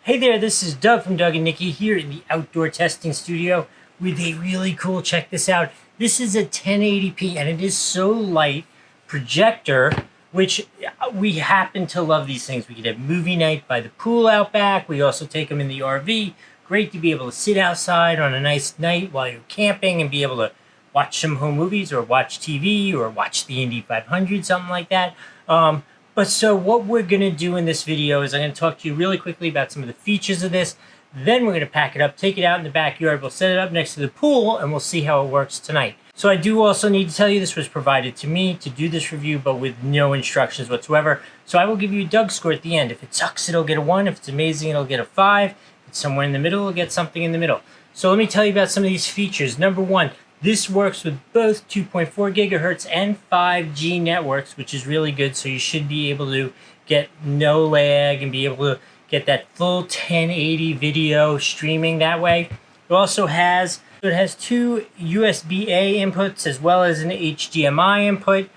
Hey there, this is Doug from Doug and Nikki here in the outdoor testing studio with a really cool, check this out. This is a 1080p and it is so light projector, which we happen to love these things. We could have movie night by the pool out back. We also take them in the RV. Great to be able to sit outside on a nice night while you're camping and be able to watch some home movies or watch TV or watch the Indy 500, something like that. So what we're going to do in this video is I'm going to talk to you really quickly about some of the features of this. Then we're going to pack it up, take it out in the backyard. We'll set it up next to the pool and we'll see how it works tonight. So I do also need to tell you this was provided to me to do this review, but with no instructions whatsoever. So I will give you a Doug score at the end. If it sucks, it'll get a 1. If it's amazing, it'll get a 5. If it's somewhere in the middle, it'll get something in the middle. So let me tell you about some of these features. Number 1. This works with both 2.4 gigahertz and 5G networks, which is really good. So you should be able to get no lag and be able to get that full 1080 video streaming that way. It also has 2 USB-A inputs as well as an HDMI input.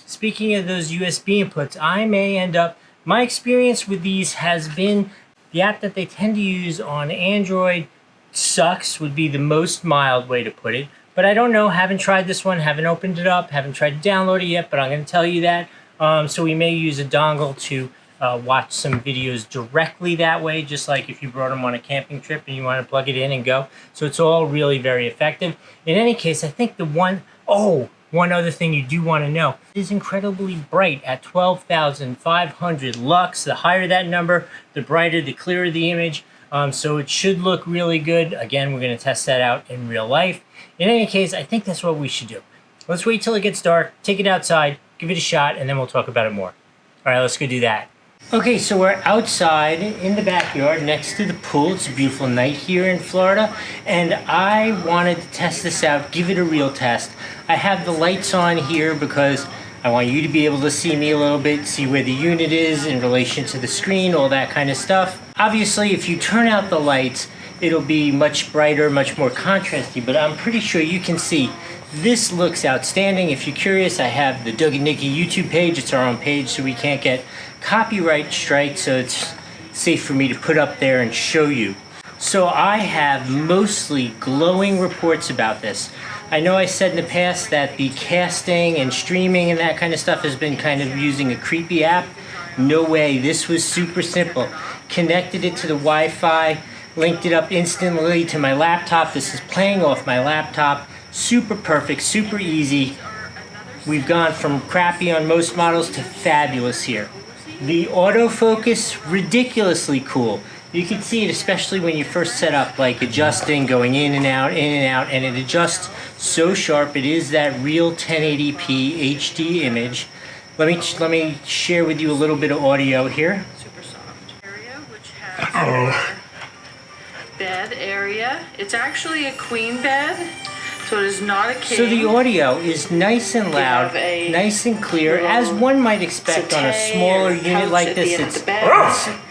Speaking of those USB inputs, I may end up, my experience with these has been the app that they tend to use on Android sucks would be the most mild way to put it, but I don't know, haven't tried this one, haven't opened it up, haven't tried to download it yet, but I'm going to tell you that. So we may use a dongle to watch some videos directly that way, just like if you brought them on a camping trip and you want to plug it in and go. So it's all really very effective. In any case, I think one other thing you do want to know, it is incredibly bright at 12,500 lux. The higher that number, the brighter, the clearer the image. So it should look really good. Again, we're going to test that out in real life. In any case, I think that's what we should do. Let's wait till it gets dark, take it outside, give it a shot, and then we'll talk about it more. All right, let's go do that. Okay, so we're outside in the backyard next to the pool. It's a beautiful night here in Florida, and I wanted to test this out, give it a real test. I have the lights on here because I want you to be able to see me a little bit, see where the unit is in relation to the screen, all that kind of stuff. Obviously, if you turn out the lights, it'll be much brighter, much more contrasty, but I'm pretty sure you can see this looks outstanding. If you're curious, I have the Doug and Nikki YouTube page. It's our own page, so we can't get copyright strike, so it's safe for me to put up there and show you. So I have mostly glowing reports about this. I know I said in the past that the casting and streaming and that kind of stuff has been kind of using a creepy app. No way, this was super simple. Connected it to the Wi-Fi, linked it up instantly to my laptop. This is playing off my laptop. Super perfect, super easy. We've gone from crappy on most models to fabulous here. The autofocus, ridiculously cool. You can see it especially when you first set up, like adjusting, going in and out, and it adjusts so sharp. It is that real 1080p HD image. Let me share with you a little bit of audio here. Super soft area, which has bed area. It's actually a queen bed, so it is not a king. So the audio is nice and loud, nice and clear, as one might expect on a smaller unit like this.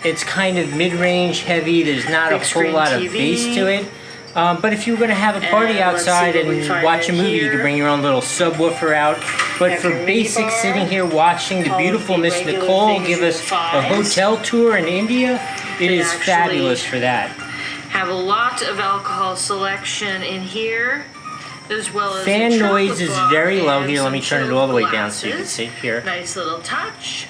It's kind of mid-range heavy. There's not a whole lot of bass to it. But if you were going to have a party outside and watch a movie, you could bring your own little subwoofer out. But for basic sitting here watching the beautiful Miss Nicole give us a hotel tour in India, it is fabulous for that. Have a lot of alcohol selection in here, as well as fan noise is very low here. Let me turn it all the way down so you can see here. Nice little touch.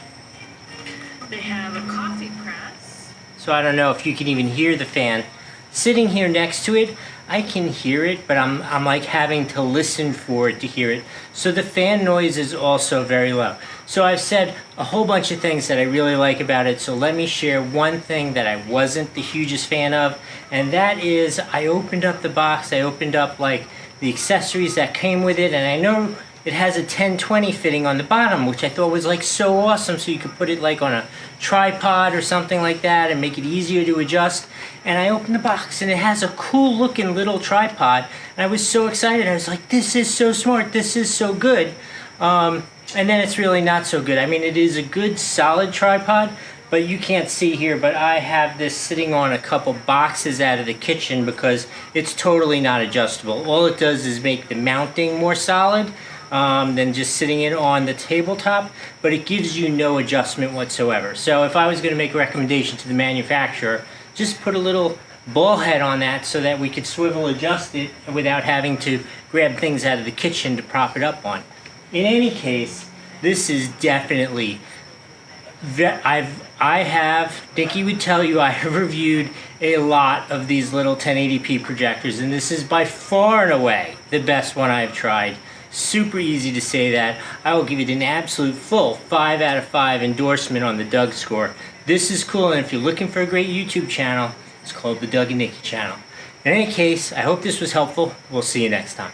They have a coffee press. So I don't know if you can even hear the fan. Sitting here next to it, I can hear it, but I'm like having to listen for it to hear it. So the fan noise is also very low. So I've said a whole bunch of things that I really like about it. So let me share one thing that I wasn't the hugest fan of, and that is I opened up the box. I opened up like the accessories that came with it, and I know it has a 1020 fitting on the bottom, which I thought was like so awesome, so you could put it like on a tripod or something like that and make it easier to adjust. And I opened the box and it has a cool looking little tripod, and I was so excited. I was like, this is so smart, this is so good. And then it's really not so good. I mean, it is a good solid tripod, but you can't see here, but I have this sitting on a couple boxes out of the kitchen because it's totally not adjustable. All it does is make the mounting more solid, than just sitting it on the tabletop, but it gives you no adjustment whatsoever. So if I was going to make a recommendation to the manufacturer, just put a little ball head on that so that we could swivel adjust it without having to grab things out of the kitchen to prop it up on. In any case, this is definitely, Nikki would tell you I have reviewed a lot of these little 1080p projectors, and this is by far and away the best one I've tried. Super easy to say that. I will give it an absolute full 5 out of 5 endorsement on the Doug score. This is cool, and if you're looking for a great YouTube channel, it's called the Doug and Nikki channel. In any case, I hope this was helpful. We'll see you next time.